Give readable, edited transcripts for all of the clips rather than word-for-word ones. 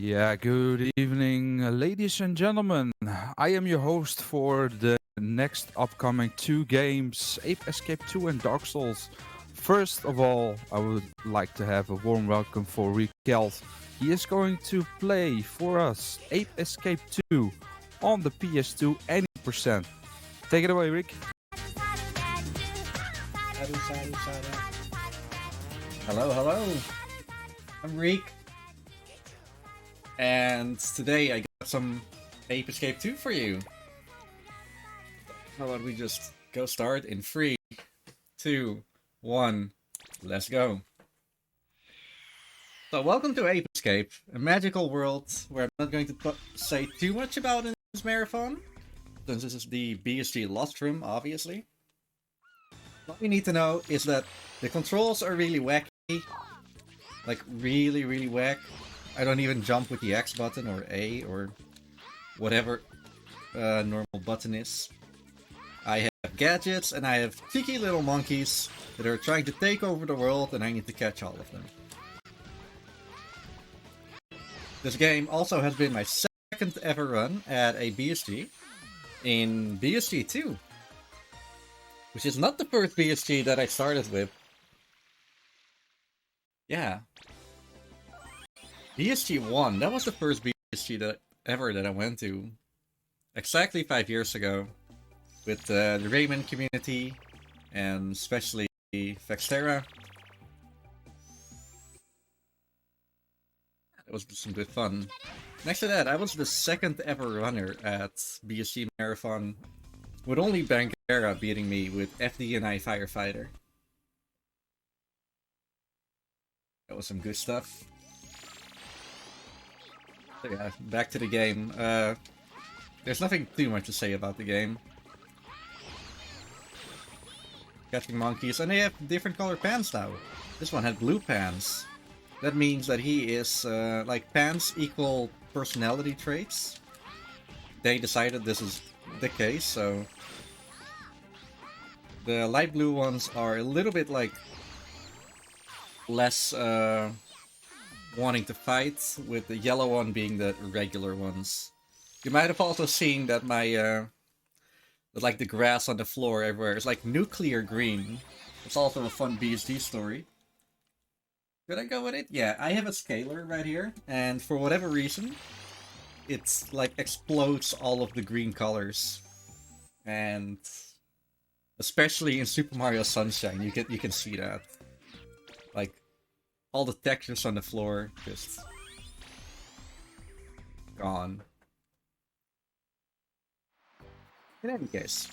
Yeah, good evening, ladies and gentlemen. I am your host for the next upcoming two games, Ape Escape 2 and Dark Souls. First of all, I would like to have a warm welcome for Riekelt. He is going to play for us Ape Escape 2 on the PS2 any percent. Take it away, Rick. Hello, hello. I'm Reek, and today I got some Ape Escape 2 for you. How about we just go start in 3, 2, 1, let's go. So welcome to Ape Escape, a magical world where I'm not going to say too much about in this marathon, since this is the BSG Lustrum, obviously. What we need to know is that the controls are really wacky, like really whack. I don't even jump with the X button or A or whatever normal button is. I have gadgets and I have cheeky little monkeys that are trying to take over the world and I need to catch all of them. This game also has been my second ever run at a BSG in BSG 2. Which is not the first BSG that I started with. Yeah. BSG 1, that was the first BSG that I went to. Exactly 5 years ago. With the Rayman community, and especially Vexterra. It was some good fun. Next to that, I was the second ever runner at BSG Marathon, with only Bangera beating me with FD&I Firefighter. That was some good stuff. So yeah, back to the game. There's nothing too much to say about the game. Catching monkeys, and they have different color pants now. This one had blue pants. That means that he is, like, pants equal personality traits. They decided this is the case, so the light blue ones are a little bit like less wanting to fight, with the yellow one being the regular ones. You might have also seen that my like the grass on the floor everywhere is like nuclear green. It's also a fun BSG story. Should I go with it? Yeah, I have a scaler right here, and for whatever reason, it's like explodes all of the green colors, and especially in Super Mario Sunshine, you can see that, like all the textures on the floor just gone. In any case,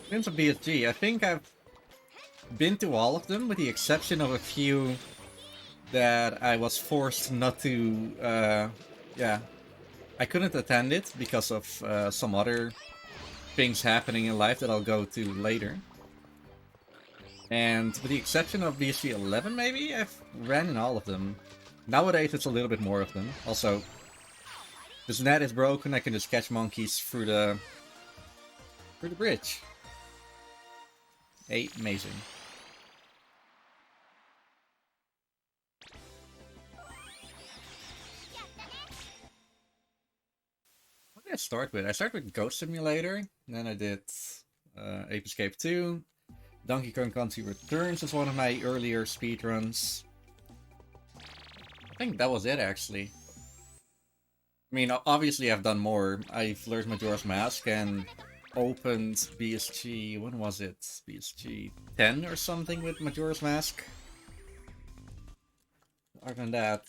in terms of BSG, I think I've been to all of them, with the exception of a few that I was forced not to, yeah, I couldn't attend it because of some other things happening in life that I'll go to later. And with the exception of BSG 11, maybe, I've ran in all of them. Nowadays it's a little bit more of them. Also, this net is broken, I can just catch monkeys through the bridge. Amazing. What did I start with? I started with Ghost Simulator, then I did Ape Escape 2. Donkey Kong Country Returns was one of my earlier speedruns. I think that was it, actually. I mean, obviously I've done more. I've learned Majora's Mask and opened BSG, when was it? BSG 10 or something with Majora's Mask. Other than that,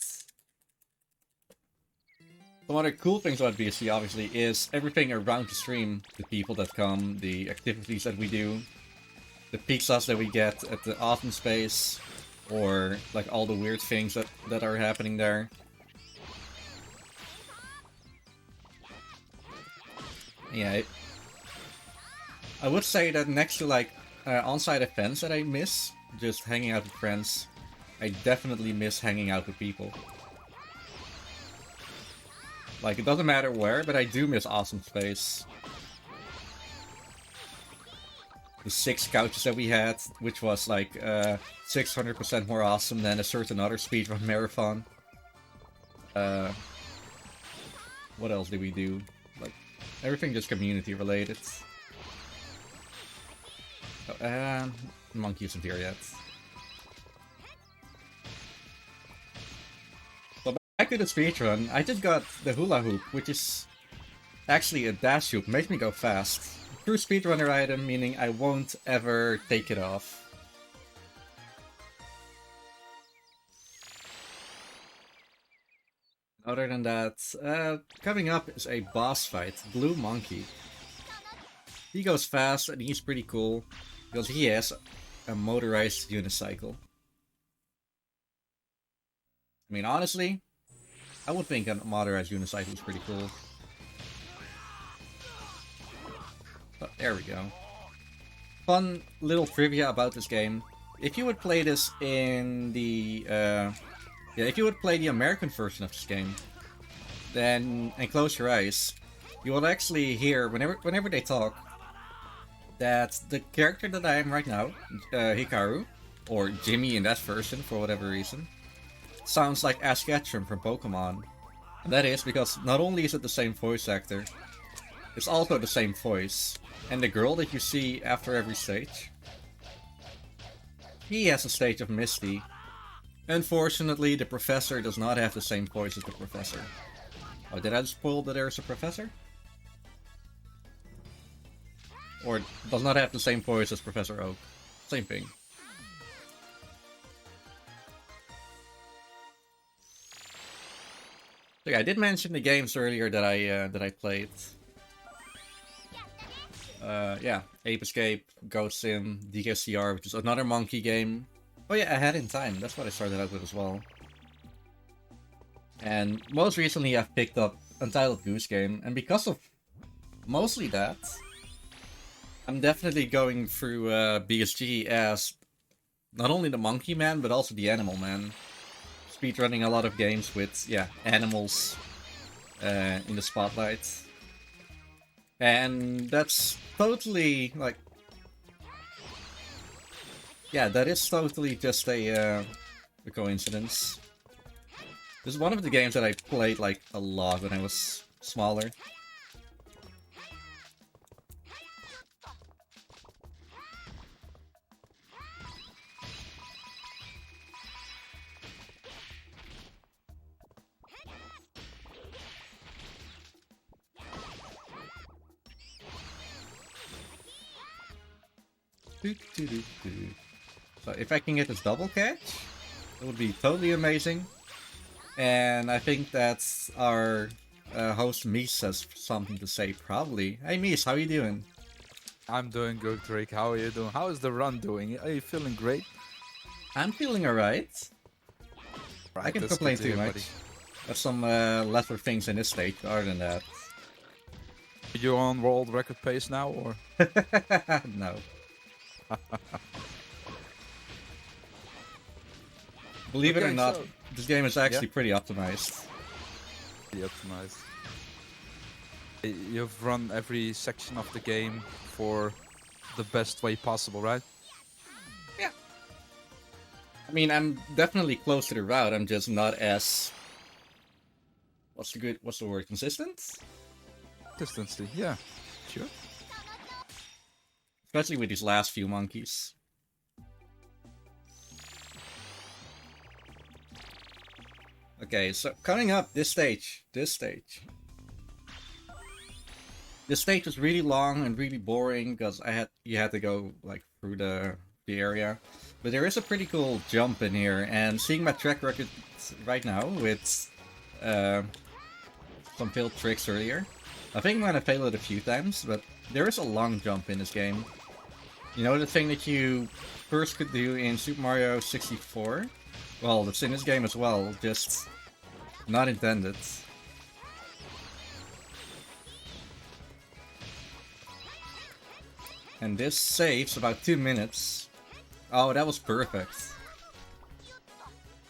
some other cool things about BSG, obviously, is everything around the stream. The people that come, the activities that we do, the pizzas that we get at the Autumn Space, or like all the weird things that are happening there. Yeah, I would say that next to like on-site events that I miss, just hanging out with friends, I definitely miss hanging out with people. Like, it doesn't matter where, but I do miss Awesome Space. the 6 couches that we had, which was like 600% more awesome than a certain other speedrun marathon. What else did we do? Like, everything just community related. Oh, Monkey isn't here yet. So back to the speedrun, I just got the hula hoop, which is actually a dash hoop, makes me go fast. True speedrunner item, meaning I won't ever take it off. Other than that, coming up is a boss fight, Blue Monkey. He goes fast and he's pretty cool, because he has a motorized unicycle. I mean, honestly, I would think a motorized unicycle is pretty cool. But there we go. Fun little trivia about this game. If you would play this in the if you would play the American version of this game, then and close your eyes, you will actually hear whenever they talk that the character that I am right now, Hikaru, or Jimmy in that version for whatever reason, sounds like Ash Ketchum from Pokemon. And that is because not only is it the same voice actor, it's also the same voice. And the girl that you see after every stage, he has a stage of Misty. Unfortunately, the professor does not have the same voice as the professor. Oh, did I spoil that there's a professor? Or does not have the same voice as Professor Oak. Same thing. So yeah, I did mention the games earlier that I played. Yeah, Ape Escape, Ghost Sim, DKCR, which is another monkey game. Oh yeah, Ahead in Time, that's what I started out with as well. And most recently I've picked up Untitled Goose Game, and because of mostly that, I'm definitely going through BSG as not only the monkey man, but also the animal man. Speedrunning a lot of games with, yeah, animals in the spotlight. And that's totally, like... Yeah, that is totally just a coincidence. This is one of the games that I played, like, a lot when I was smaller. So if I can get this double catch, it would be totally amazing. And I think that's our host Mies has something to say, probably. Hey Mies, how you doing? I'm doing good, Drake. How are you doing? How is the run doing? Are you feeling great? I'm feeling alright. Right, I can't complain too much. There's some lesser things in this stage, but other than that. Are you on world record pace now, or? No. Believe it or not, so... this game is actually pretty optimized. Pretty optimized. You've run every section of the game for the best way possible, right? Yeah. I mean, I'm definitely close to the route. I'm just not as... What's the word? Consistent? Consistency, yeah. Sure. Especially with these last few monkeys. Okay, so coming up, this stage. This stage was really long and really boring because you had to go like through the area. But there is a pretty cool jump in here, and seeing my track record right now with some failed tricks earlier, I think I'm gonna fail it a few times, but there is a long jump in this game. You know the thing that you first could do in Super Mario 64? Well, that's in this game as well, just not intended. And this saves about 2 minutes. Oh, that was perfect.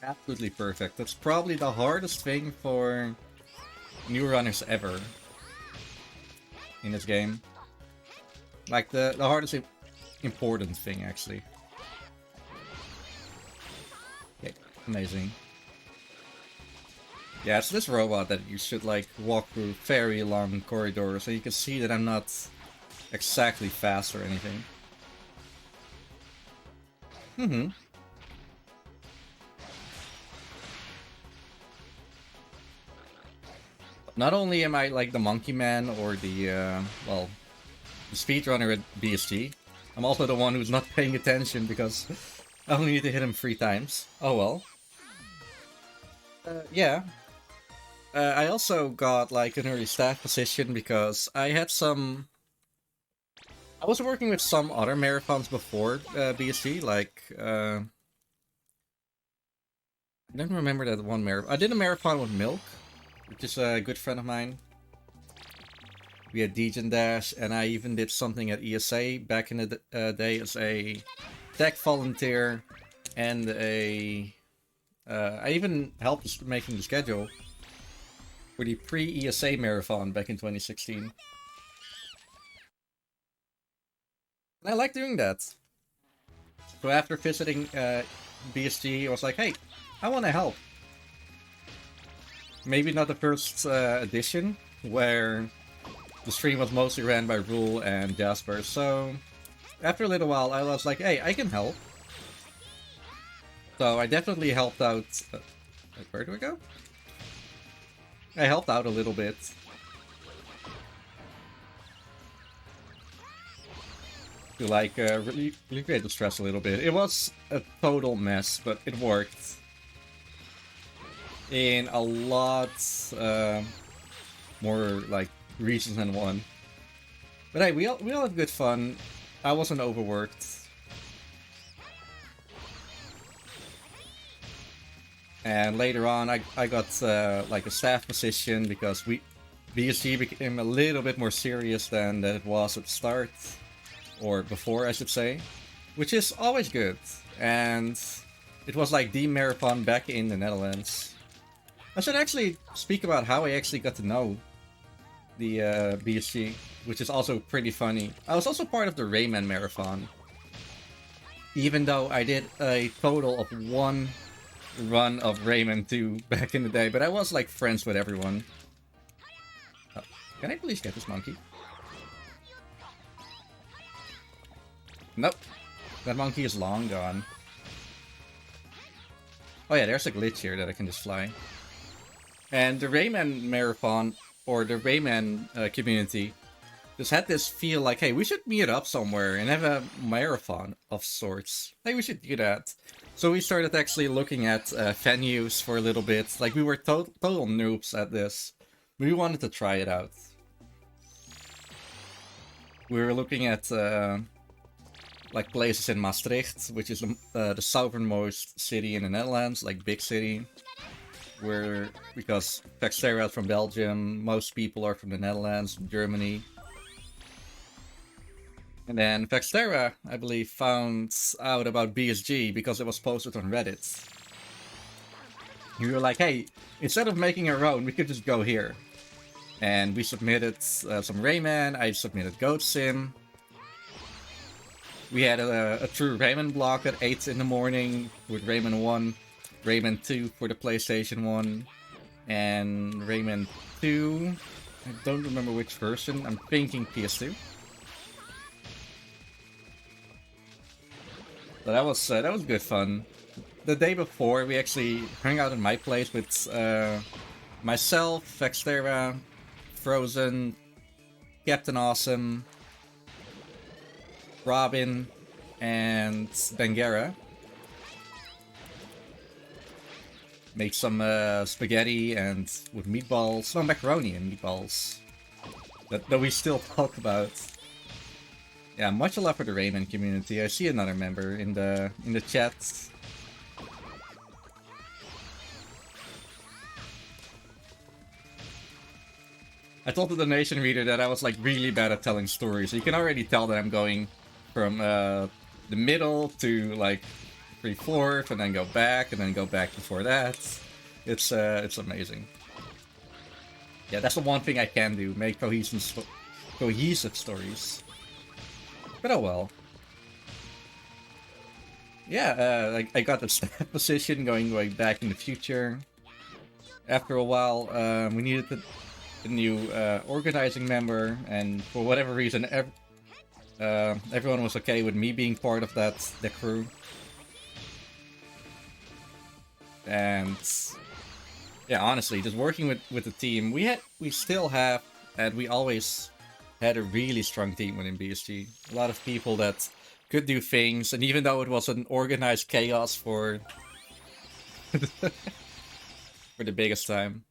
Absolutely perfect. That's probably the hardest thing for new runners ever in this game. Like the hardest thing. important thing, actually. Okay, amazing. Yeah, it's this robot that you should, like, walk through very long corridors, so you can see that I'm not exactly fast or anything. Mm-hmm. Not only am I, like, the monkey man or the, well, the speedrunner at BSG, I'm also the one who's not paying attention because I only need to hit him 3 times. Oh well. Yeah. I also got, like, an early staff position because I had some... I was working with some other marathons before BSG, like... I don't remember that one marathon. I did a marathon with Milk, which is a good friend of mine. We had Degen Dash, and I even did something at ESA back in the day as a tech volunteer, and a... I even helped making the schedule for the pre-ESA marathon back in 2016. And I like doing that. So after visiting BSG, I was like, hey, I want to help. Maybe not the first edition, where the stream was mostly ran by Rule and Jasper, so after a little while I was like, hey, I can help. So I definitely helped out... where do I go? I helped out a little bit. To, like, really create the stress a little bit. It was a total mess, but it worked. In a lot more, like, regions than one. But hey, we all had good fun. I wasn't overworked. And later on, I got like a staff position because BSG became a little bit more serious than it was at the start, or before, I should say, which is always good. And it was like the marathon back in the Netherlands. I should actually speak about how I actually got to know the BSG, which is also pretty funny. I was also part of the Rayman marathon, even though I did a total of 1 run of Rayman 2 back in the day, but I was like friends with everyone. Oh, can I please get this monkey? Nope. That monkey is long gone. Oh yeah, there's a glitch here that I can just fly. And the Rayman marathon, or the Rayman community, just had this feel like, hey, we should meet up somewhere and have a marathon of sorts. Hey, we should do that. So we started actually looking at venues for a little bit. Like, we were total noobs at this. We wanted to try it out. We were looking at like places in Maastricht, which is the southernmost city in the Netherlands, like big city. Because Vexterra is from Belgium, most people are from the Netherlands, Germany. And then Vexterra, I believe, found out about BSG because it was posted on Reddit. We were like, hey, instead of making our own, we could just go here. And we submitted some Rayman, I submitted Goat Sim. We had a true Rayman block at 8 in the morning with Rayman 1, Rayman 2 for the PlayStation 1, and Rayman 2. I don't remember which version, I'm thinking PS2. So that was good fun. The day before, we actually hung out at my place with myself, Vexterra, Frozen, Captain Awesome, Robin, and Bangera. Made some spaghetti and with meatballs, no, macaroni and meatballs that we still talk about. Yeah, much love for the Rayman community. I see another member in the chat. I told the donation reader that I was like really bad at telling stories. So you can already tell that I'm going from the middle to like 3/4, and then go back, and then go back before that. It's amazing. Yeah, that's the one thing I can do: make cohesive stories. But oh well. yeah, I got the staff position going back in the future. After a while, we needed a new organizing member, and for whatever reason, everyone was okay with me being part of the crew. And yeah, honestly, just working with the team, we still have, and we always had a really strong team within BSG. A lot of people that could do things, and even though it was an organized chaos for for the biggest time,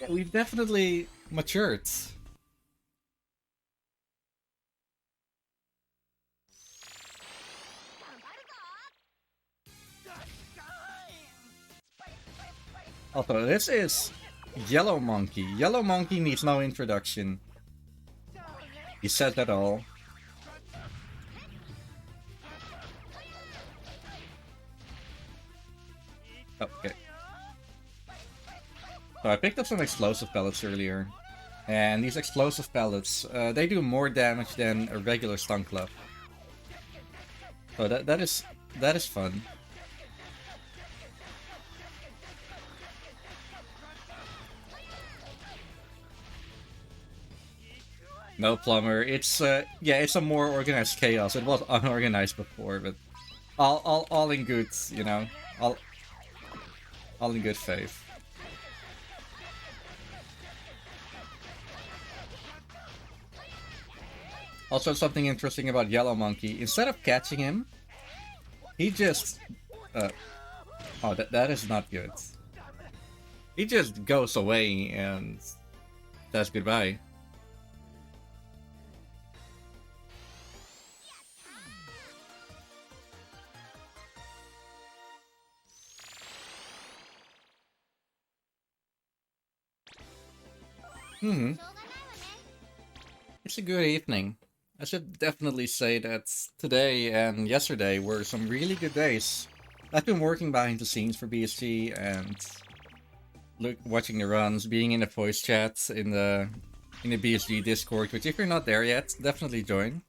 yeah, we've definitely matured. Also, this is Yellow Monkey. Yellow Monkey needs no introduction. He said that all. Okay. So I picked up some explosive pellets earlier. And these explosive pellets, they do more damage than a regular stun club. So that is fun. No plumber. It's yeah, it's a more organized chaos. It was unorganized before, but all in good, you know, all in good faith. Also, something interesting about Yellow Monkey. Instead of catching him, he just oh, that is not good. He just goes away and says goodbye. It's a good evening. I should definitely say that today and yesterday were some really good days. I've been working behind the scenes for BSG and watching the runs, being in the voice chats in the BSG Discord, which if you're not there yet, definitely join.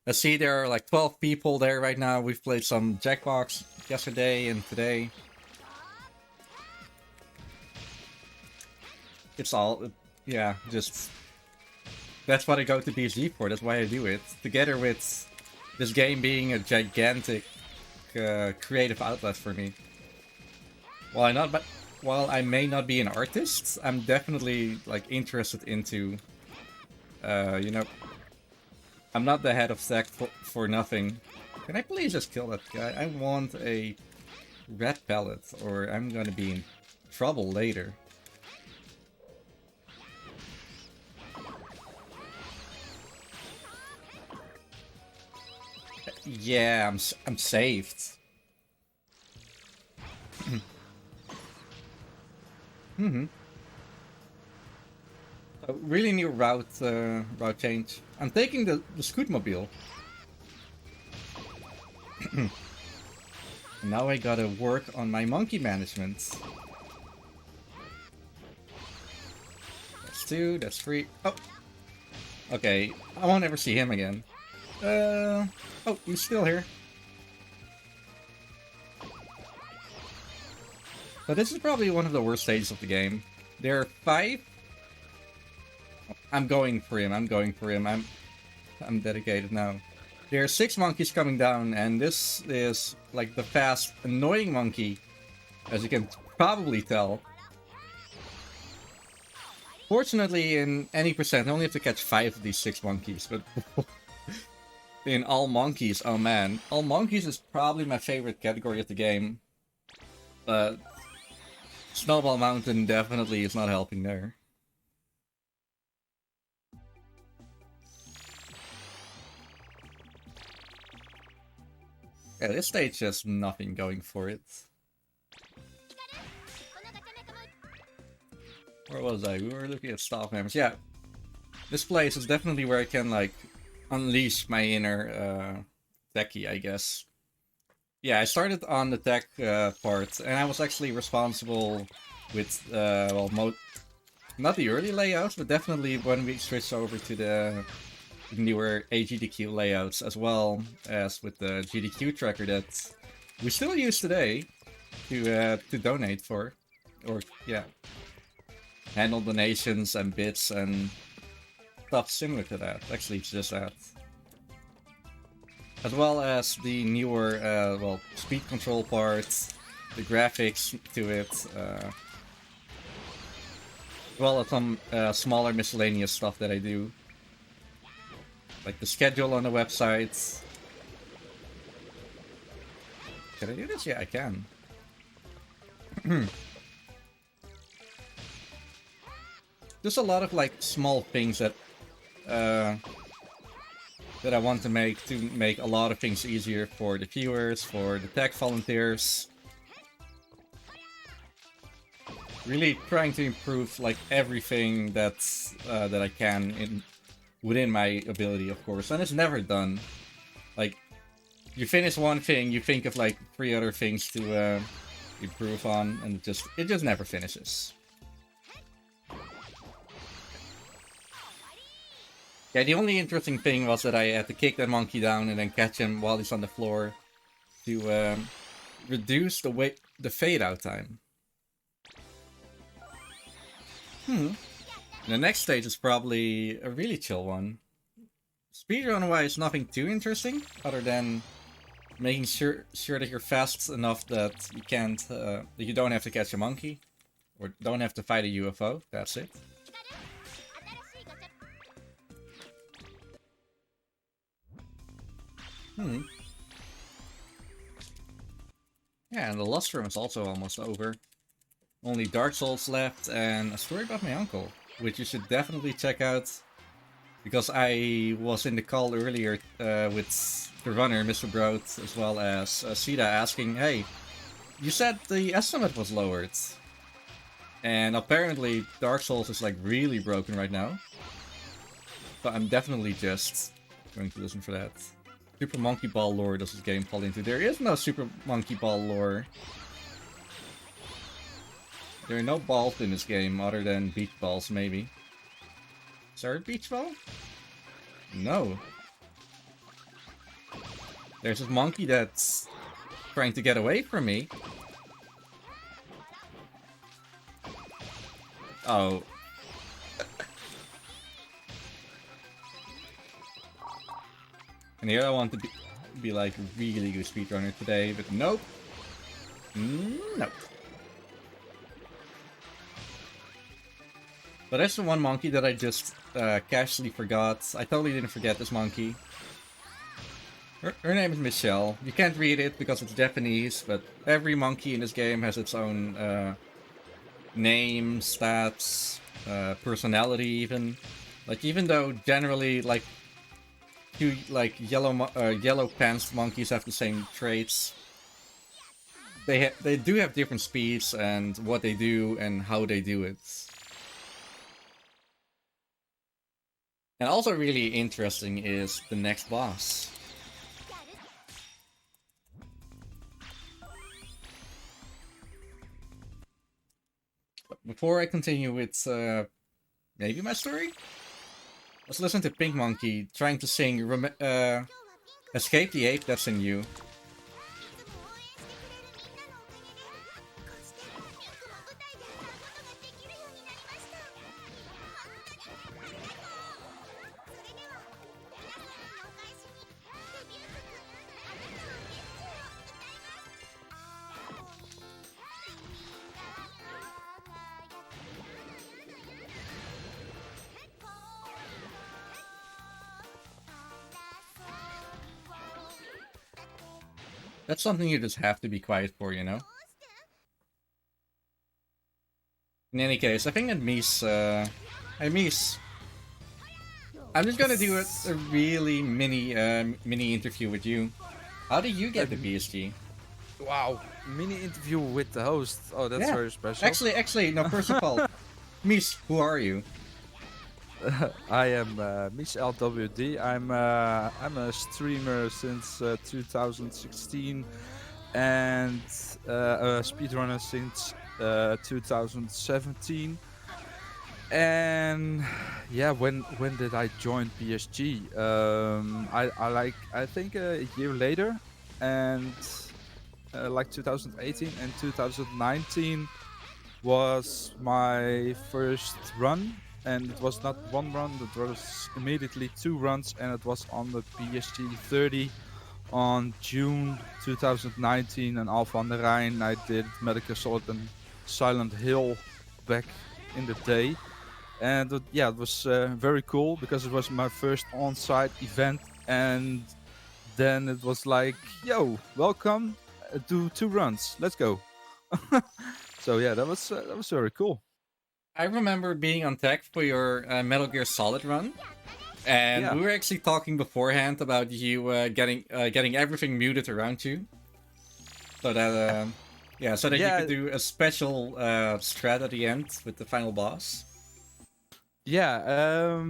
I see there are like 12 people there right now. We've played some Jackbox yesterday and today. It's all, yeah, just... That's what I go to BSG for, that's why I do it. Together with this game being a gigantic creative outlet for me. While I may not be an artist, I'm definitely like interested into, you know, I'm not the head of tech for nothing. Can I please just kill that guy? I want a red pellet, or I'm gonna be in trouble later. Yeah, I'm saved. A really new route change. I'm taking the Scootmobile. Now I gotta work on my monkey management. That's 2, that's 3. Oh! Okay, I won't ever see him again. Oh, he's still here. But this is probably one of the worst stages of the game. There are 5. I'm going for him. I'm dedicated now. There are 6 monkeys coming down, and this is like the fast, annoying monkey, as you can probably tell. Fortunately, in any percent, I only have to catch 5 of these 6 monkeys, but in all monkeys, oh man. All monkeys is probably my favorite category of the game. But Snowball Mountain definitely is not helping there. Yeah, this stage has nothing going for it. Where was I? We were looking at staff members. Yeah, this place is definitely where I can, like, unleash my inner techie, I guess. Yeah, I started on the tech part, and I was actually responsible with, well, not the early layouts, but definitely when we switched over to the newer AGDQ layouts, as well as with the GDQ tracker that we still use today to donate for, or yeah, handle donations and bits and stuff similar to that. Actually, it's just that. As well as the newer, well, speed control parts, the graphics to it, as well as some smaller miscellaneous stuff that I do. Like the schedule on the website. Can I do this? Yeah, I can. There's a lot of like small things that I want to make a lot of things easier for the viewers, for the tech volunteers. Really trying to improve like everything that's that I can within my ability, of course, and it's never done. Like, you finish one thing, you think of like 3 other things to improve on, and it just never finishes. Yeah, the only interesting thing was that I had to kick that monkey down and then catch him while he's on the floor to reduce the fade out time. The next stage is probably a really chill one. Speedrun-wise, nothing too interesting, other than making sure that you're fast enough that you can't, that you don't have to catch a monkey, or don't have to fight a UFO. That's it. Yeah, and the Lustrum is also almost over. Only Dark Souls left and a story about my uncle, which you should definitely check out. Because I was in the call earlier with the runner, Mr. Broad, as well as Sida, asking, hey, you said the estimate was lowered. And apparently Dark Souls is like really broken right now. So I'm definitely just going to listen for that. Super Monkey Ball lore does this game fall into? There is no Super Monkey Ball lore. There are no balls in this game other than beach balls, maybe. Is there a beach ball? No. There's this monkey that's trying to get away from me. Oh. And here I want to be like a really good speedrunner today, but nope. Nope. But there's the one monkey that I just casually forgot. I totally didn't forget this monkey. Her name is Michelle. You can't read it because it's Japanese, but every monkey in this game has its own name, stats, personality even. Like, even though generally, like, two like yellow pants monkeys have the same traits, they do have different speeds and what they do and how they do it. And also really interesting is the next boss. But before I continue with maybe my story, let's listen to Pink Monkey trying to sing Escape the Ape That's in You. That's something you just have to be quiet for, you know? In any case, I think that Mies, hey Mies, I'm just gonna do a really mini interview with you. How did you get the BSG? Wow, mini interview with the host. Oh, that's very special. Actually, no, first of all, Mies, who are you? I am Mies LWD. I'm a streamer since 2016 and a speedrunner since 2017. And yeah, when did I join BSG? I think a year later, and like 2018 and 2019 was my first run, and it was not one run, it was immediately two runs, and it was on the BSG 30 on June 2019 and Alpha on the Rhine. I did Medical Sword and Silent Hill back in the day. And yeah, it was very cool because it was my first on-site event. And then it was like, yo, welcome, do two runs, let's go. So yeah, that was very cool. I remember being on tech for your Metal Gear Solid run, and Yeah, we were actually talking beforehand about you getting everything muted around you, so that yeah, so that you yeah, could do a special strat at the end with the final boss. yeah.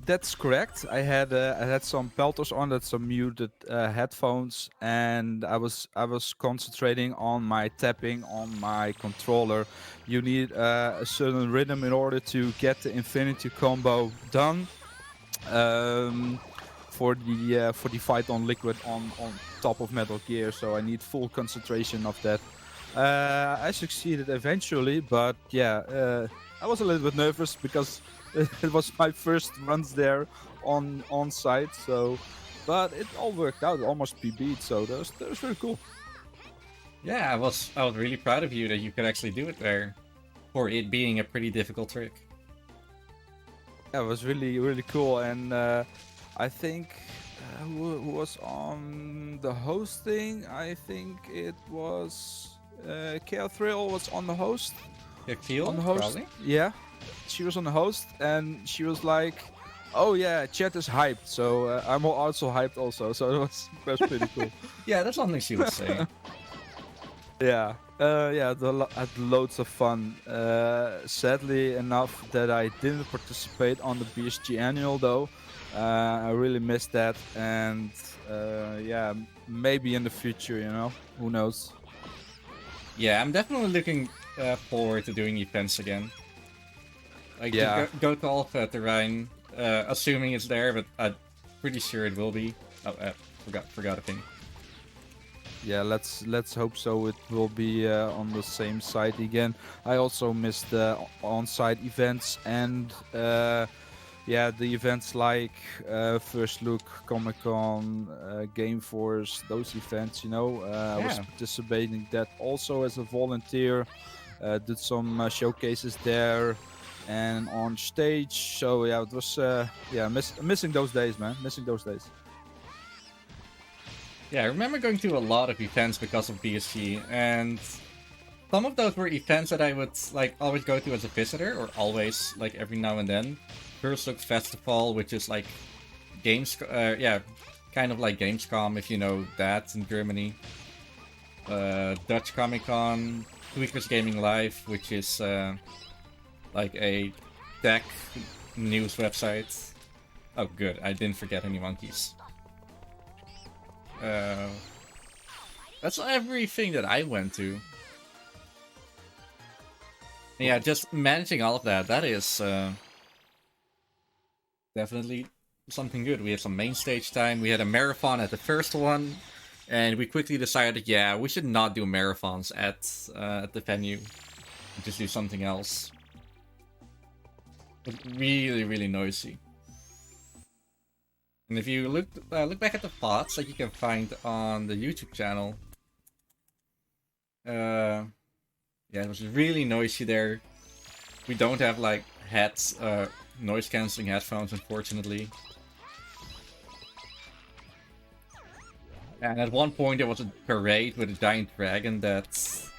That's correct. I had some pelters on, that some muted headphones, and I was concentrating on my tapping on my controller. You need a certain rhythm in order to get the infinity combo done. Um, for the fight on liquid on top of Metal Gear, so I need full concentration of that. I succeeded eventually, but yeah, I was a little bit nervous because it was my first runs there on site. So, but it all worked out, almost PB'd. So that was very cool. Yeah, I was really proud of you that you could actually do it there, for it being a pretty difficult trick. Yeah, it was really cool, and I think who was on the hosting? I think it was KL Thrill was on the host. Kick On field, the host, probably. yeah, she was on the host, and she was like, "Oh yeah, chat is hyped." So I'm also hyped also. So it was pretty cool. Yeah, that's something she would say. Yeah, yeah, I had loads of fun. Sadly enough, that I didn't participate on the BSG annual though. I really missed that, and yeah, maybe in the future, you know, who knows? Yeah, I'm definitely looking forward to doing events again. Like to Yeah, go to Alpha at the Rhine, assuming it's there, but I'm pretty sure it will be. Oh, forgot a thing. yeah. Let's hope so. It will be on the same site again. I also missed the on-site events and. Yeah, the events like First Look, Comic Con, Game Force, those events, you know, I was Yeah, participating that also as a volunteer. Did some showcases there and on stage. So yeah, it was yeah, missing those days, man. Missing those days. yeah. I remember going to a lot of events because of BSG, and some of those were events that I would like always go to as a visitor, or always like every now and then. First Look Festival, which is like games, yeah, kind of like Gamescom if you know that in Germany. Dutch Comic Con, Tweakers Gaming Live, which is like a tech news website. Oh, good, I didn't forget any monkeys. Uh, that's everything that I went to. Yeah, just managing all of that, that is definitely something good. We had some main stage time, we had a marathon at the first one, and we quickly decided, yeah, we should not do marathons at the venue. Just do something else. But really noisy. And if you look back at the VODs that you can find on the YouTube channel, yeah, it was really noisy there. We don't have like noise cancelling headphones, unfortunately. And at one point there was a parade with a giant dragon that's...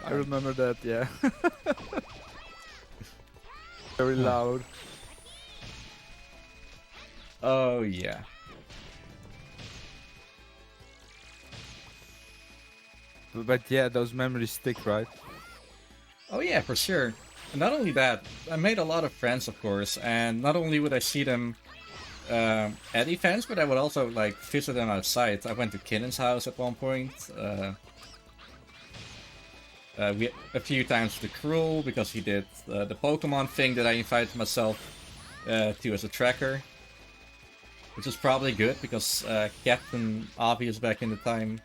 I remember that. Yeah, very loud. Oh yeah. But yeah, those memories stick, right? Oh yeah, for sure. And not only that, I made a lot of friends, of course, and not only would I see them at events, but I would also like visit them outside. I went to Kinnan's house at one point. a few times with the Cruel because he did the Pokemon thing that I invited myself to as a tracker, which is probably good because Captain Obvious back in the time,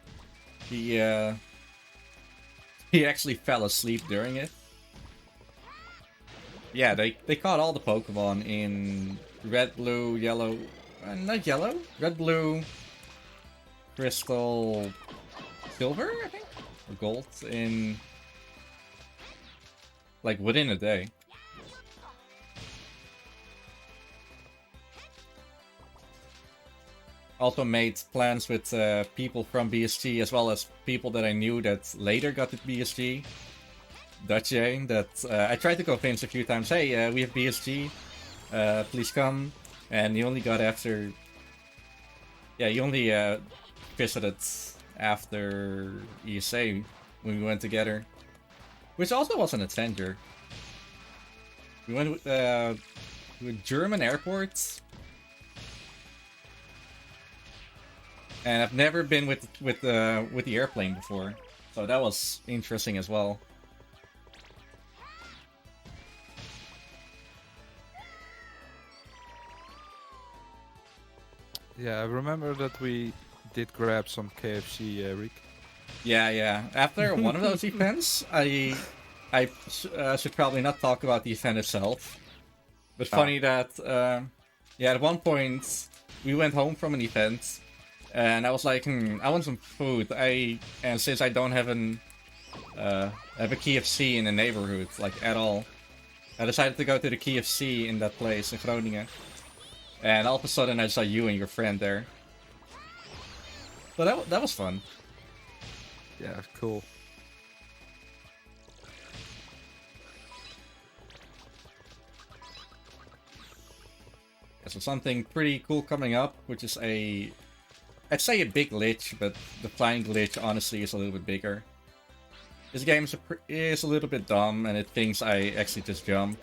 he actually fell asleep during it. Yeah, they caught all the Pokemon in Red, Blue, Yellow, not Yellow, Red, Blue, Crystal, Silver, I think, or Gold in like within a day. Also made plans with people from BSG as well as people that I knew that later got to BSG. Dutchie, that I tried to convince a few times, hey, we have BSG, please come. And he only got after... Yeah, he only visited after ESA when we went together. Which also was an adventure. We went to a German airport. And I've never been with the airplane before. So that was interesting as well. Yeah, I remember that we did grab some KFC, Riek. Yeah. After one of those events, I should probably not talk about the event itself. But funny that, yeah, at one point we went home from an event, and I was like, I want some food. And since I don't have have a KFC in the neighborhood, like at all, I decided to go to the KFC in that place in Groningen. And all of a sudden I saw you and your friend there. So that was fun. Yeah, cool. Yeah, so something pretty cool coming up, which is I'd say a big glitch, but the flying glitch honestly is a little bit bigger. This game is a little bit dumb, and it thinks I actually just jump.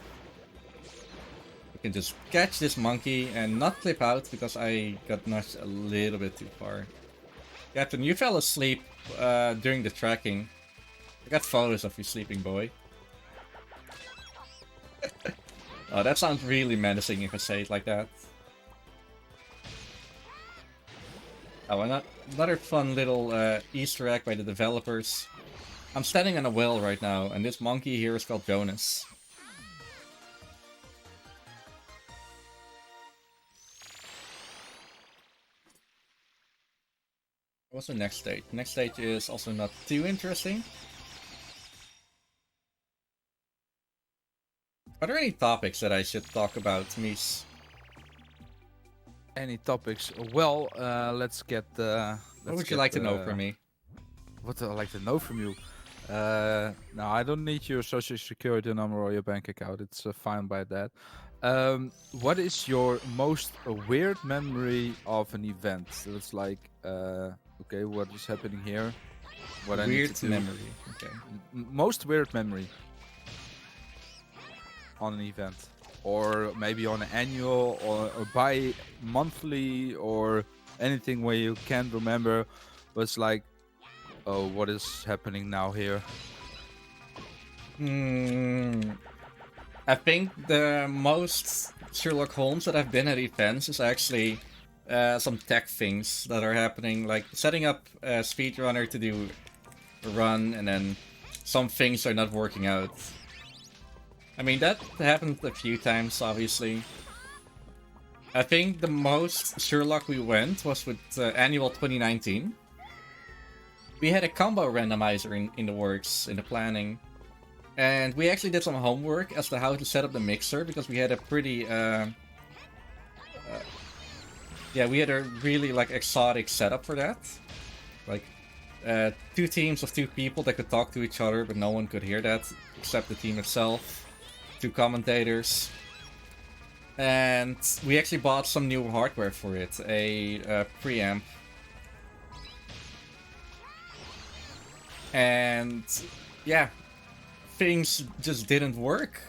I can just catch this monkey and not clip out because I got nudged a little bit too far. Captain, you fell asleep during the tracking. I got photos of you sleeping, boy. Oh, that sounds really menacing if I say it like that. Oh, another fun little Easter egg by the developers. I'm standing on a well right now, and this monkey here is called Jonas. What's the next stage? Next stage is also not too interesting. Are there any topics that I should talk about, Mies? Any topics? Well, let's get. What would you like to know from me? What would I like to know from you? No, I don't need your social security number or your bank account. It's fine by that. What is your most weird memory of an event? So it's like, okay, what is happening here? What I need Weird to do. memory. Okay. Most weird memory on an event, or maybe on an annual or bi-monthly or anything where you can't remember, but it's like, oh, what is happening now here? I think the most Sherlock Holmes that I've been at events is actually some tech things that are happening, like setting up a speedrunner to do a run, and then some things are not working out. I mean, that happened a few times, obviously. I think the most Sherlock we went was with Annual 2019. We had a combo randomizer in the works, in the planning. And we actually did some homework as to how to set up the mixer, because we had a pretty... yeah, we had a really, like, exotic setup for that. Like, 2 teams of 2 people that could talk to each other, but no one could hear that, except the team itself. 2 commentators. And we actually bought some new hardware for it, a preamp. And yeah, things just didn't work.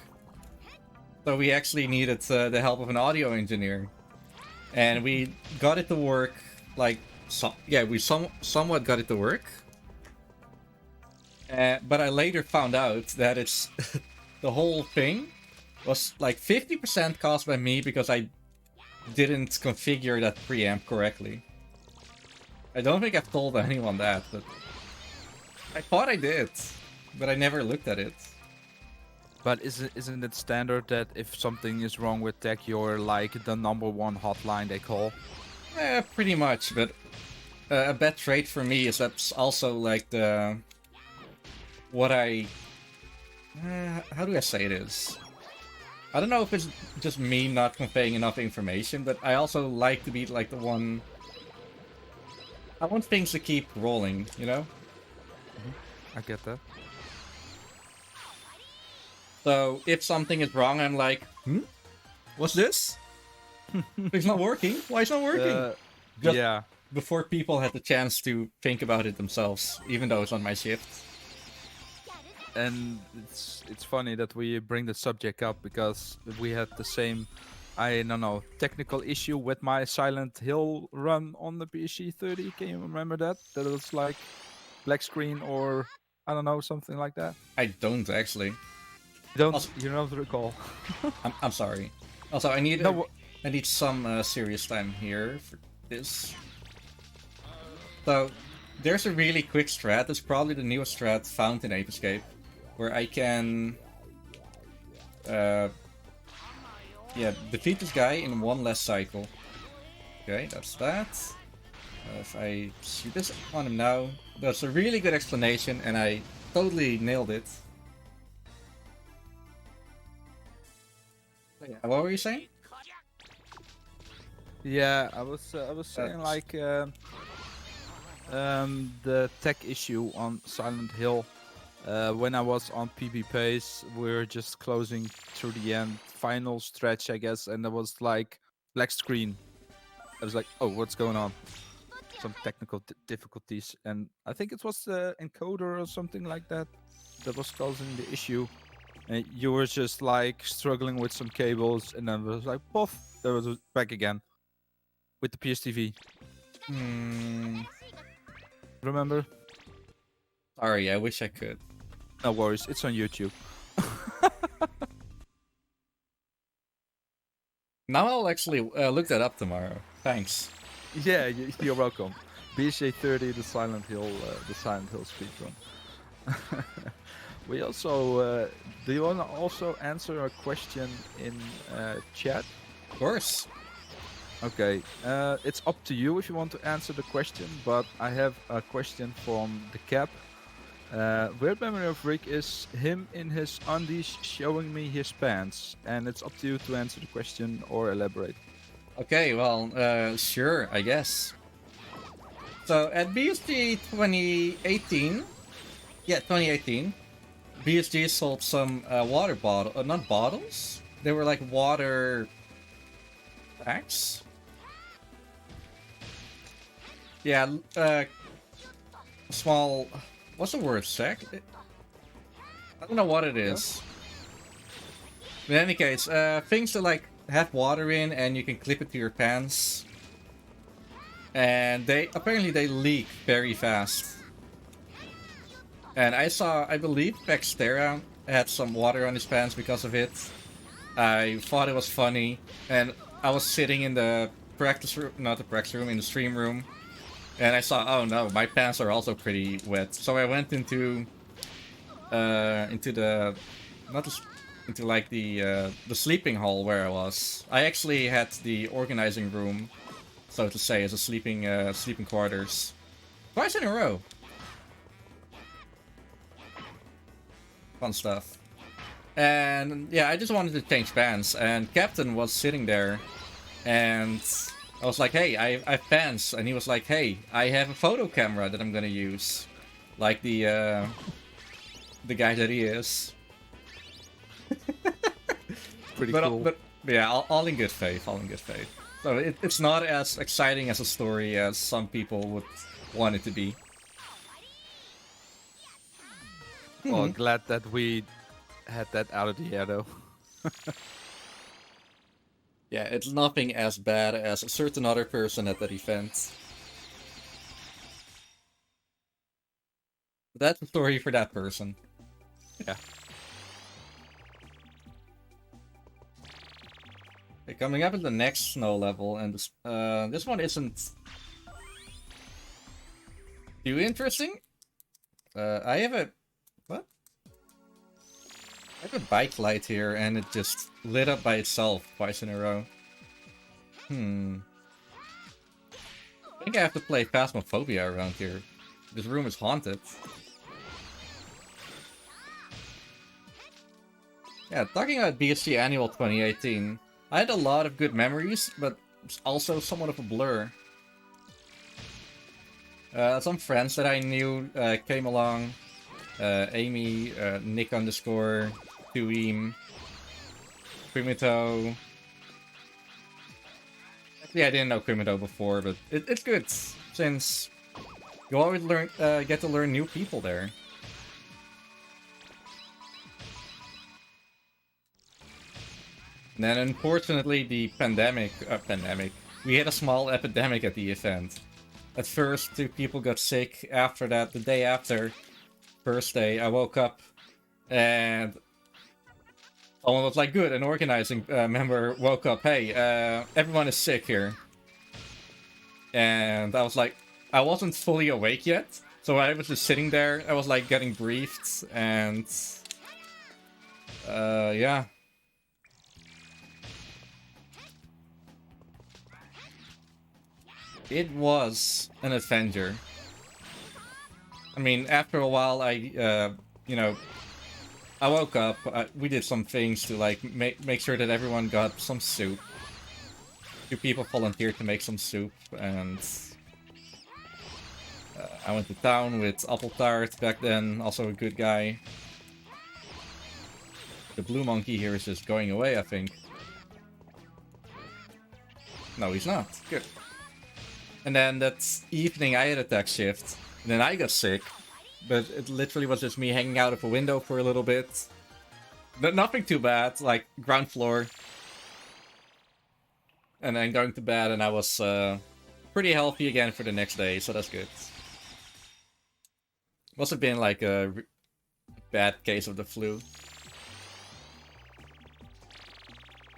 So we actually needed the help of an audio engineer. And we got it to work, like, we somewhat got it to work. But I later found out that it's the whole thing was like 50% caused by me because I didn't configure that preamp correctly. I don't think I've told anyone that, but I thought I did, but I never looked at it. But isn't it standard that if something is wrong with tech, you're like the #1 hotline they call? Pretty much, but a bad trait for me is that's also like the... What I... how do I say it is? I don't know if it's just me not conveying enough information, but I also like to be like the one... I want things to keep rolling, you know? I get that. So if something is wrong, I'm like, what's this? It's not working. Why it's not working? Just Yeah. before people had the chance to think about it themselves, even though it's on my shift. And it's funny that we bring the subject up because we had the same, I don't know, technical issue with my Silent Hill run on the BSG 30. Can you remember that? That it was like black screen or I don't know, something like that. I don't actually. You don't recall? I'm sorry. Also, I need No, I need some serious time here for this. So there's a really quick strat. It's probably the newest strat found in Ape Escape, where I can defeat this guy in one less cycle. Okay, that's that. If I shoot this on him now, that's a really good explanation, and I totally nailed it. Yeah, what were you saying? yeah, I was saying like the tech issue on Silent Hill. When I was on PB Pace, we are just closing through the end, final stretch, I guess, and there was like black screen. I was like, oh, what's going on? Some technical difficulties, and I think it was the encoder or something like that that was causing the issue. And you were just like struggling with some cables, and then it was like, poof, there was back again with the PSTV. Remember? Sorry, I wish I could. No worries, it's on YouTube. Now I'll actually look that up tomorrow. Thanks. Yeah, you're welcome. BSG 30, the Silent Hill speedrun. We also, do you want to also answer a question in chat? Of course. Okay, it's up to you if you want to answer the question, but I have a question from the Cap. Weird memory of Rick is him in his undies showing me his pants, and it's up to you to answer the question or elaborate. Okay, well, sure, I guess. So at BSG 2018, 2018, BSG sold some water bottle, not bottles. They were like water packs. Yeah, small. What's the word? Sack? I don't know what it is. In any case, things that like have water in and you can clip it to your pants. And they leak very fast. And I believe Baxtera had some water on his pants because of it. I thought it was funny, and I was sitting in the practice room, not the practice room, in the stream room, and I saw, oh no, my pants are also pretty wet. So I went into the, not the, into like the sleeping hall where I was. I actually had the organizing room, so to say, as a sleeping quarters, twice in a row. Fun stuff. And yeah, I just wanted to change pants, and Captain was sitting there, and I was like, hey, I have pants, and he was like, hey, I have a photo camera that I'm gonna use, like the guy that he is. Pretty cool. But yeah, all in good faith, all in good faith. So it's not as exciting as a story as some people would want it to be. Well, glad that we had that out of the air, though. Yeah, it's nothing as bad as a certain other person at that event. that's the story for that person. Yeah. Okay, coming up at the next snow level, and this one isn't too interesting. I have a... what? I have a bike light here, and it just lit up by itself twice in a row. I think I have to play Phasmophobia around here. This room is haunted. Yeah, talking about BSG Annual 2018, I had a lot of good memories, but it's also somewhat of a blur. Some friends that I knew came along. Amy, Nick underscore, Tuim, Primito. Actually, I didn't know Primito before, but it's good, since you always get to learn new people there. And then, unfortunately, the pandemic, we had a small epidemic at the event. At first, 2 people got sick. After that, the day after, first day, I woke up and someone was like, good, an organizing member woke up, hey, everyone is sick here. And I was like, I wasn't fully awake yet, so I was just sitting there, I was like getting briefed, and yeah. It was an adventure. I mean, after a while, I woke up, we did some things to, like, make sure that everyone got some soup. 2 people volunteered to make some soup, and I went to town with Apple Tart back then, also a good guy. The blue monkey here is just going away, I think. No, he's not. Good. And then that evening I had a tech shift, and then I got sick. But it literally was just me hanging out of a window for a little bit. But nothing too bad, like ground floor. And then going to bed, and I was pretty healthy again for the next day, so that's good. Must have been like a bad case of the flu.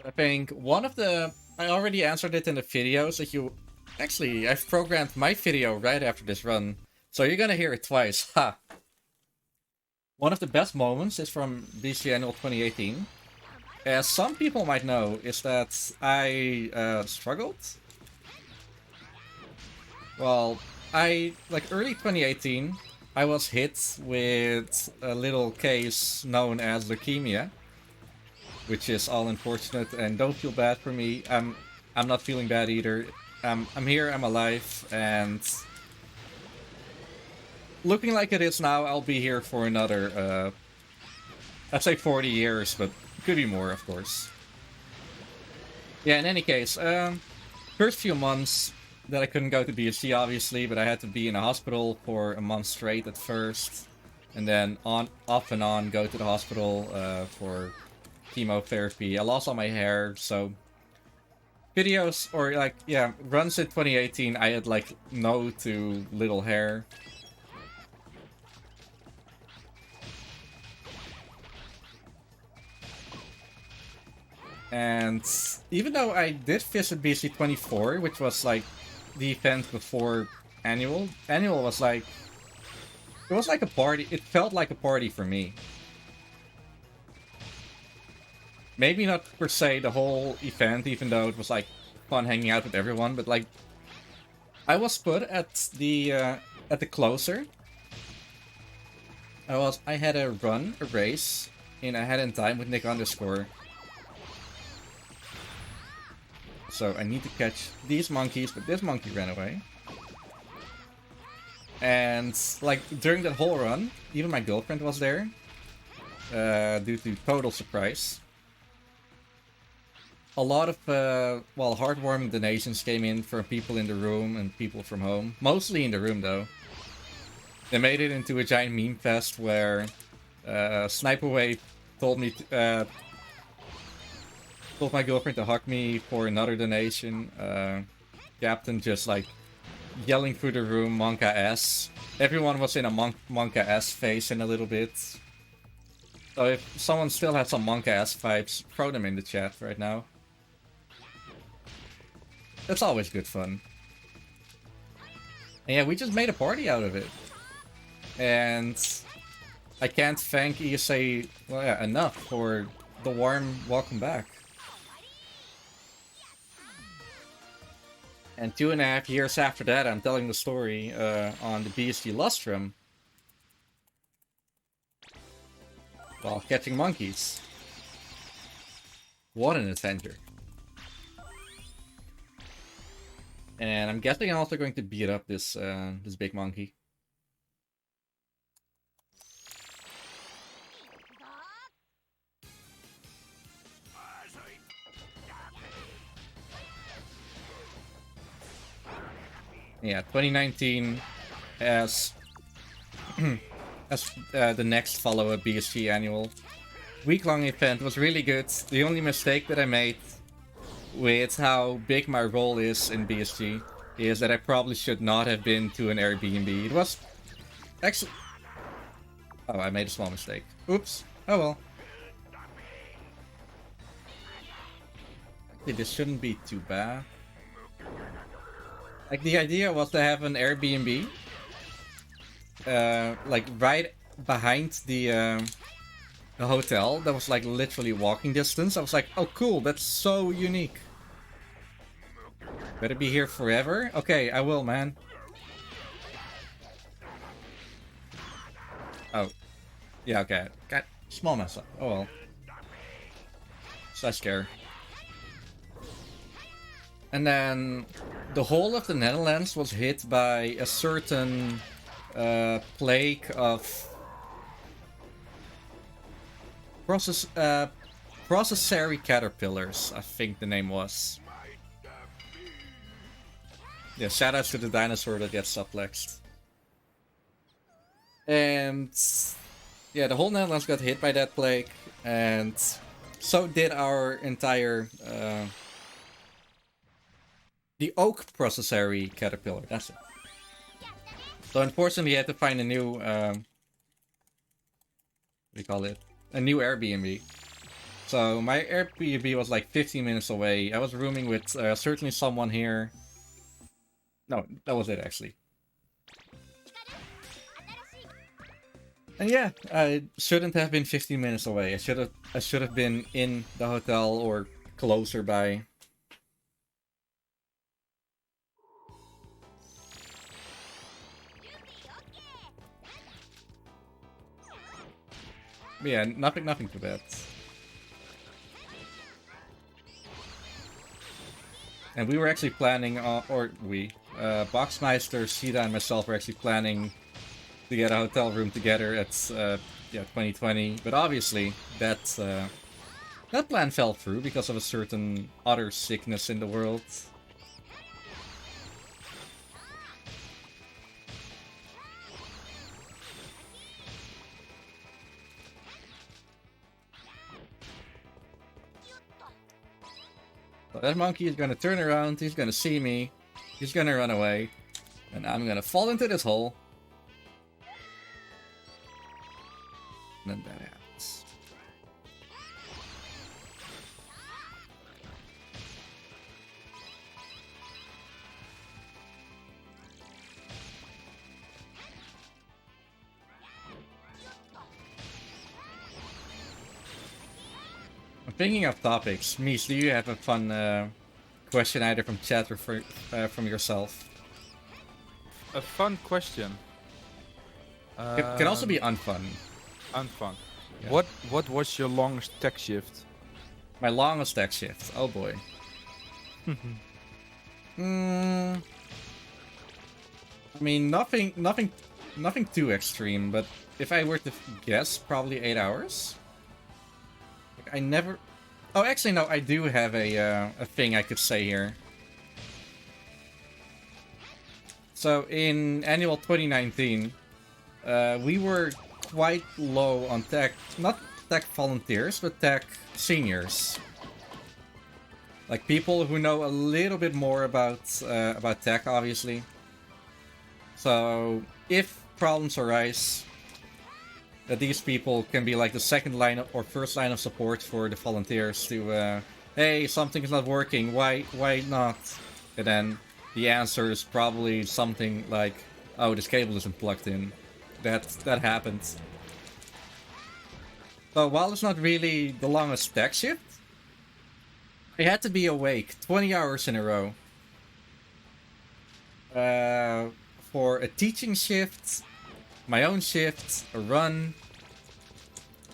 I think one of the... I already answered it in the videos that you... Actually, I've programmed my video right after this run. So you're gonna hear it twice, ha! One of the best moments is from BSG Annual 2018. As some people might know, is that I struggled. Well, like early 2018, I was hit with a little case known as leukemia, which is all unfortunate, and don't feel bad for me. I'm not feeling bad either. I'm here, I'm alive, and looking like it is now, I'll be here for another, I'd say 40 years, but could be more, of course. Yeah, in any case, first few months that I couldn't go to BSG, obviously, but I had to be in a hospital for a month straight at first, and then off and on go to the hospital for chemotherapy. I lost all my hair, so videos, or like, yeah, runs in 2018, I had like no to little hair. And even though I did visit BSG 24, which was like the event before Annual was like, it was like a party, it felt like a party for me. Maybe not per se the whole event, even though it was like fun hanging out with everyone, but like I was put at the closer. I had a race in Ahead in Time with Nick underscore. So I need to catch these monkeys, but this monkey ran away. And like during that whole run, even my girlfriend was there, due to total surprise. A lot of, well, heartwarming donations came in from people in the room and people from home. Mostly in the room, though. They made it into a giant meme fest where Sniperway told me, told my girlfriend to hug me for another donation. Captain just, like, yelling through the room, Monka S. Everyone was in a Monka S phase in a little bit. So if someone still has some Monka S vibes, throw them in the chat right now. That's always good fun. And yeah, we just made a party out of it. And I can't thank ESA enough for the warm welcome back. And 2.5 years after that, I'm telling the story on the BSG Lustrum while catching monkeys. What an adventure. And I'm guessing I'm also going to beat up this this big monkey. Yeah, 2019 as the next follow-up BSG annual week-long event was really good. The only mistake that I made with how big my role is in BSG is that I probably should not have been to an Airbnb. It was actually... Oh, I made a small mistake. Oops. Oh well. Actually, this shouldn't be too bad. Like, the idea was to have an Airbnb, like, right behind the hotel that was, like, literally walking distance. I was like, oh, cool, that's so unique. Better be here forever? Okay, I will, man. Oh. Yeah, okay. Got small mess up. Oh, well. Such scare. And then the whole of the Netherlands was hit by a certain plague of processary caterpillars, I think the name was. Yeah, shoutouts to the dinosaur that gets suplexed. And yeah, the whole Netherlands got hit by that plague, and so did our entire the oak processary caterpillar, that's it. So unfortunately I had to find a new, what do you call it? A new Airbnb. So my Airbnb was like 15 minutes away. I was rooming with certainly someone here. No, that was it actually. And yeah, I shouldn't have been 15 minutes away. I should have been in the hotel or closer by. But yeah, nothing too bad. And we were actually planning, Boxmeister, Sita, and myself were actually planning to get a hotel room together at 2020. But obviously, that plan fell through because of a certain other sickness in the world. So that monkey is gonna turn around, he's gonna see me, he's gonna run away, and I'm gonna fall into this hole. And then that happens. Thinking of topics, Mies, do you have a fun question either from chat or from yourself? A fun question. It can also be unfun. Unfun. Yeah. What was your longest tech shift? My longest tech shift. Oh boy. I mean, nothing too extreme. But if I were to guess, probably 8 hours. I never... Oh, actually, no, I do have a thing I could say here. So, in annual 2019, we were quite low on tech... Not tech volunteers, but tech seniors. Like, people who know a little bit more about tech, obviously. So if problems arise, that these people can be like the second line or first line of support for the volunteers to, hey, something is not working. Why not? And then the answer is probably something like, oh, this cable isn't plugged in. That happens. So while it's not really the longest tech shift, I had to be awake 20 hours in a row. For a teaching shift, my own shift, a run,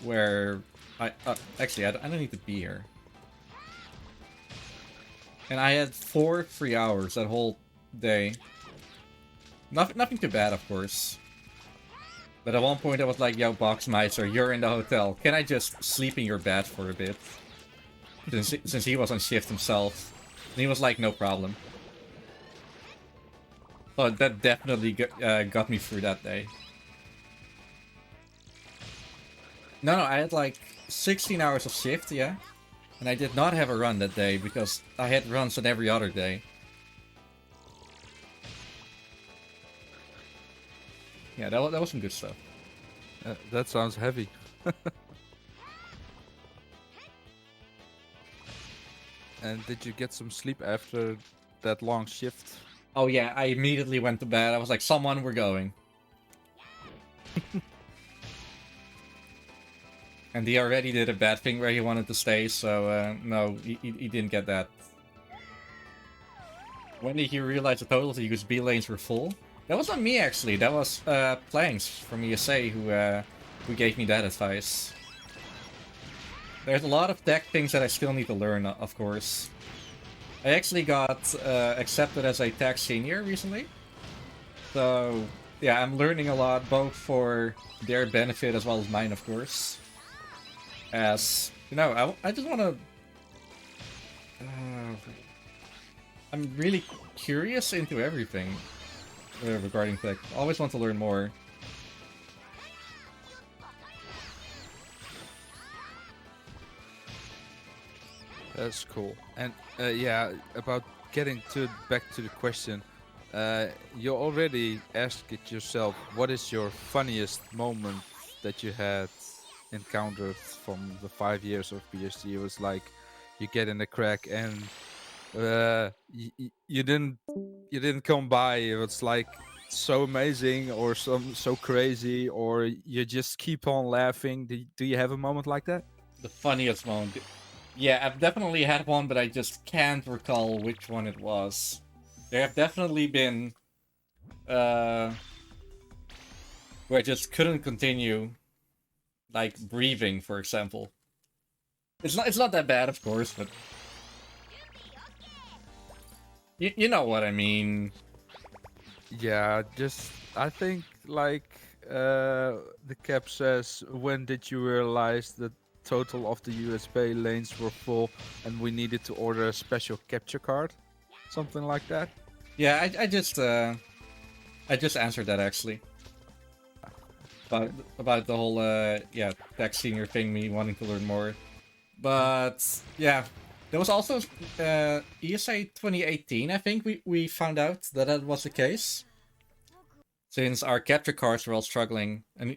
where actually I don't need to be here. And I had 4 free hours that whole day. Nothing too bad, of course. But at one point I was like, yo, Boxmeister, you're in the hotel. Can I just sleep in your bed for a bit? Since he was on shift himself. And he was like, no problem. Oh, that definitely got me through that day. No, I had like 16 hours of shift, yeah. And I did not have a run that day because I had runs on every other day. Yeah, that was some good stuff. That sounds heavy. And did you get some sleep after that long shift? Oh yeah, I immediately went to bed. I was like, someone, we're going. And he already did a bad thing where he wanted to stay, so no, he didn't get that. When did he realize the total to use B lanes were full? That was not me, actually. That was Planks from ESA who gave me that advice. There's a lot of tech things that I still need to learn, of course. I actually got accepted as a tech senior recently. So, yeah, I'm learning a lot, both for their benefit as well as mine, of course. As, you know, I just want to... I'm really curious into everything regarding tech. Always want to learn more. That's cool. And yeah, about getting back to the question, you already asked it yourself. What is your funniest moment that you had encountered from the 5 years of BSG? It was like you get in the crack and you didn't come by. It was like so amazing or so crazy, or you just keep on laughing. Do you have a moment like that? The funniest moment. Yeah, I've definitely had one, but I just can't recall which one it was. There have definitely been where I just couldn't continue, like breathing, for example. It's not that bad, of course, but you know what I mean. Yeah, just I think like the cap says, when did you realize the total of the USB lanes were full and we needed to order a special capture card? Something like that. Yeah, I just answered that actually. About the whole yeah, tech senior thing, me wanting to learn more. But yeah, there was also ESA 2018, I think we found out that that was the case. Since our capture cards were all struggling, and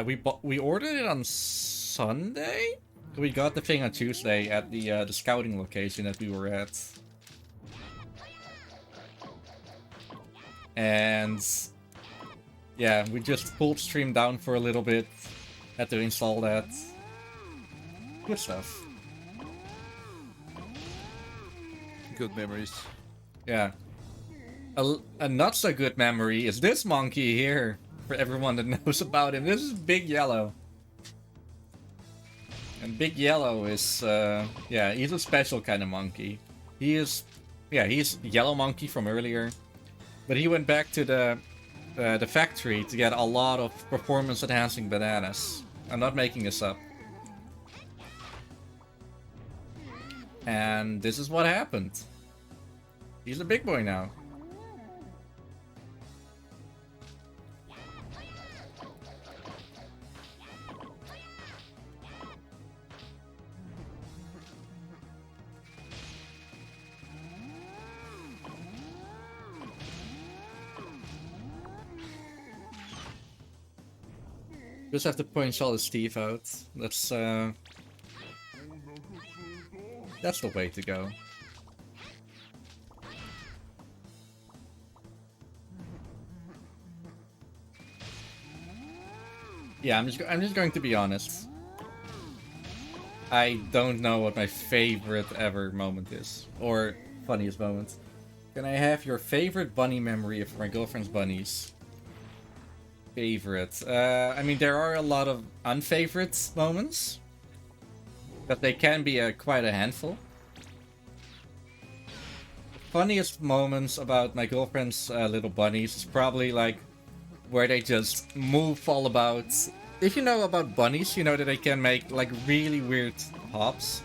we ordered it on Sunday. We got the thing on Tuesday at the scouting location that we were at, and yeah, we just pulled stream down for a little bit. Had to install that. Good stuff. Good memories. Yeah. A not so good memory is this monkey here. For everyone that knows about him, this is Big Yellow. And Big Yellow is, yeah, he's a special kind of monkey. He's Yellow Monkey from earlier. But he went back to the factory to get a lot of performance enhancing bananas. I'm not making this up. And this is what happened. He's a big boy now. Just have to punch all his teeth out. That's the way to go. Yeah, I'm just going to be honest. I don't know what my favorite ever moment is, or funniest moment. Can I have your favorite bunny memory of my girlfriend's bunnies? Favorite. I mean, there are a lot of unfavorite moments, but they can be quite a handful. Funniest moments about my girlfriend's little bunnies is probably like where they just move all about. If you know about bunnies, you know that they can make like really weird hops.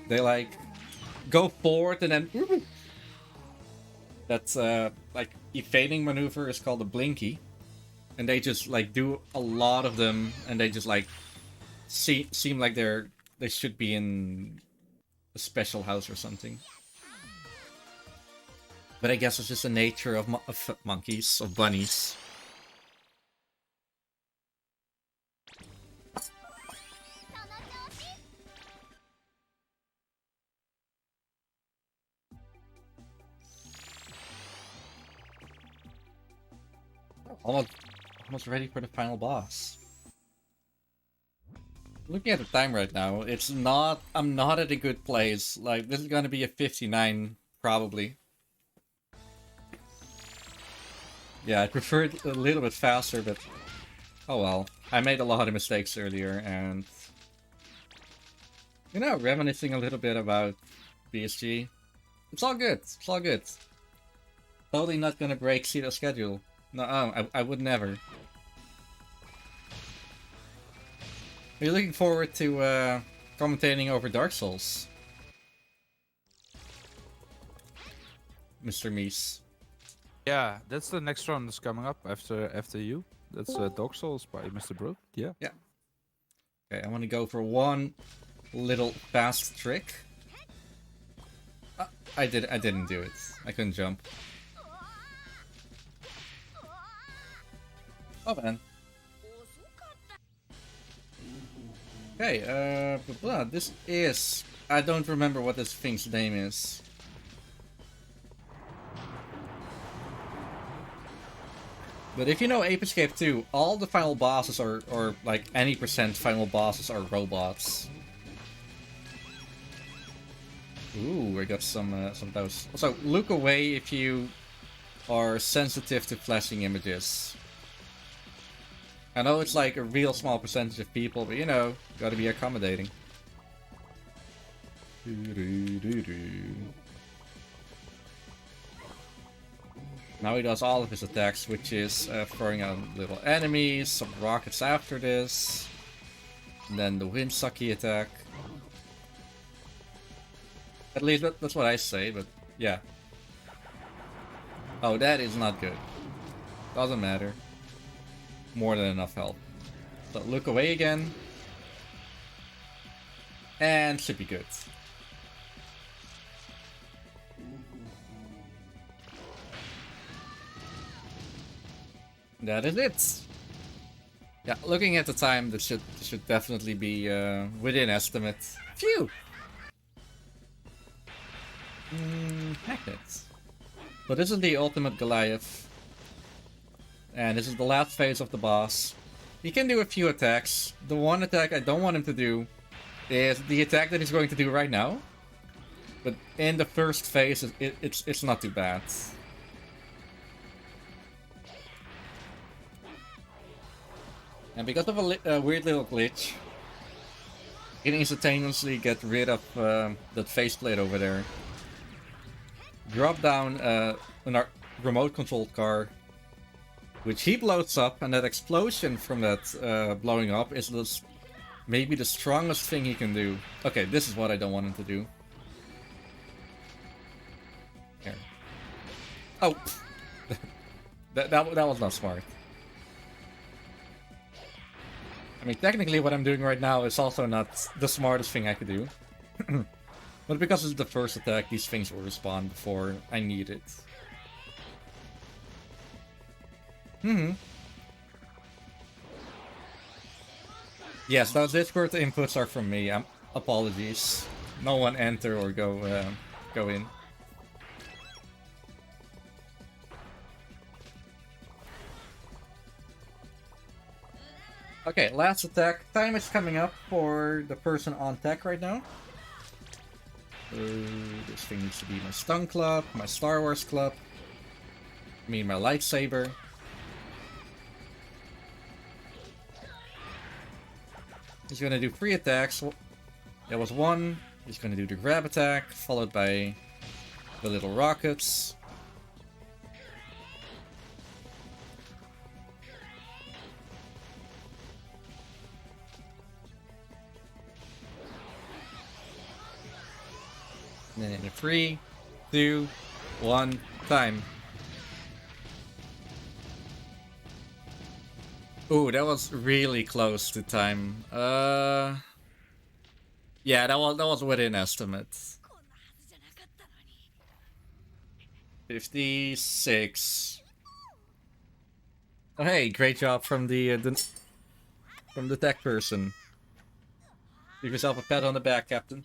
They like go forward and then that's like evading maneuver is called a blinky, and they just like do a lot of them, and they just like seem like they should be in a special house or something. But I guess it's just the nature of monkeys, of bunnies. Almost ready for the final boss. Looking at the time right now, I'm not at a good place. Like, this is gonna be a 59, probably. Yeah, I prefer it a little bit faster, but oh well. I made a lot of mistakes earlier, and you know, reminiscing a little bit about BSG. It's all good. It's all good. Totally not gonna break Cito's schedule. No, I would never. Are you looking forward to commentating over Dark Souls, Mr. Meese? Yeah, that's the next round that's coming up after you. That's Dark Souls by Mr. Bro. Yeah. Yeah. Okay, I want to go for one little fast trick. I didn't do it. I couldn't jump. Oh man. Okay, this is... I don't remember what this thing's name is. But if you know Ape Escape 2, all the final bosses are, or like any percent final bosses are robots. Ooh, I got some of those. Also, look away if you are sensitive to flashing images. I know it's like a real small percentage of people, but you know, gotta be accommodating. Now he does all of his attacks, which is throwing out little enemies, some rockets after this, and then the Windsucky attack. At least that's what I say, but yeah. Oh, that is not good. Doesn't matter. More than enough health. So look away again. And should be good. That is it. Yeah, looking at the time, this should definitely be within estimate. Phew! Magnets. But this is the ultimate Goliath. And this is the last phase of the boss. He can do a few attacks. The one attack I don't want him to do is the attack that he's going to do right now. But in the first phase, it's not too bad. And because of a weird little glitch, you can instantaneously get rid of that faceplate over there. Drop down a remote controlled car, which he blows up, and that explosion from that blowing up is maybe the strongest thing he can do. Okay, this is what I don't want him to do. Here. Oh! that was not smart. I mean, technically what I'm doing right now is also not the smartest thing I could do. But because it's the first attack, these things will respawn before I need it. Yes, those Discord inputs are from me. Apologies. No one enter or go in. Okay, last attack. Time is coming up for the person on tech right now. This thing needs to be my stun club, my Star Wars club. I mean my lightsaber. He's gonna do 3 attacks. There was 1. He's gonna do the grab attack, followed by the little rockets. And then in a 3, 2, 1, time. Ooh, that was really close to time. Yeah, that was within estimates. 56. Oh, hey, great job from the tech person. Give yourself a pat on the back, Captain.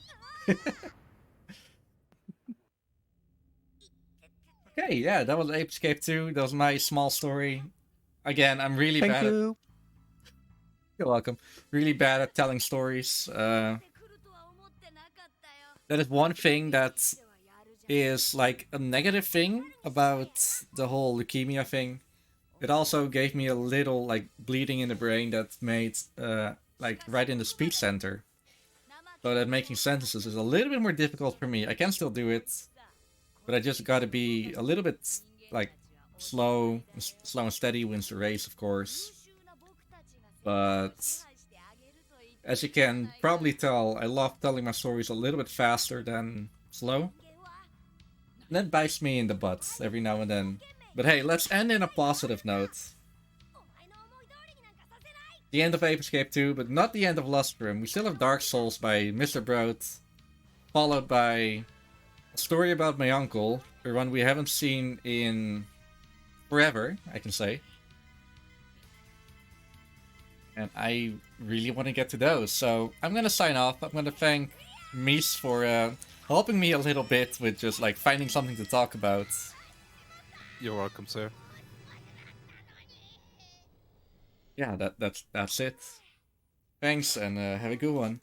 Okay, yeah, that was Ape Escape 2. That was my small story. Again, I'm really Thank bad you. You're welcome. Really bad at telling stories. That is one thing that is like a negative thing about the whole leukemia thing. It also gave me a little like bleeding in the brain that made like right in the speech center. So that making sentences is a little bit more difficult for me. I can still do it, but I just gotta be a little bit like slow and steady wins the race, of course. But as you can probably tell, I love telling my stories a little bit faster than slow. And that bites me in the butt every now and then. But hey, let's end in a positive note. The end of Ape Escape 2, but not the end of Lustrum. We still have Dark Souls by Mr. Broad, followed by a story about my uncle, a one we haven't seen in forever, I can say. And I really want to get to those, so I'm gonna sign off. I'm gonna thank Mies for helping me a little bit with just like finding something to talk about. You're welcome, sir. Yeah, that's it. Thanks, and have a good one.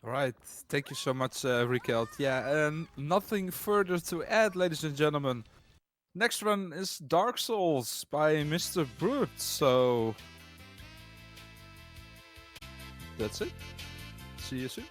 All right. Thank you so much, Riekelt. Yeah, and nothing further to add, ladies and gentlemen. Next one is Dark Souls by Mr. Brute. So that's it. See you soon.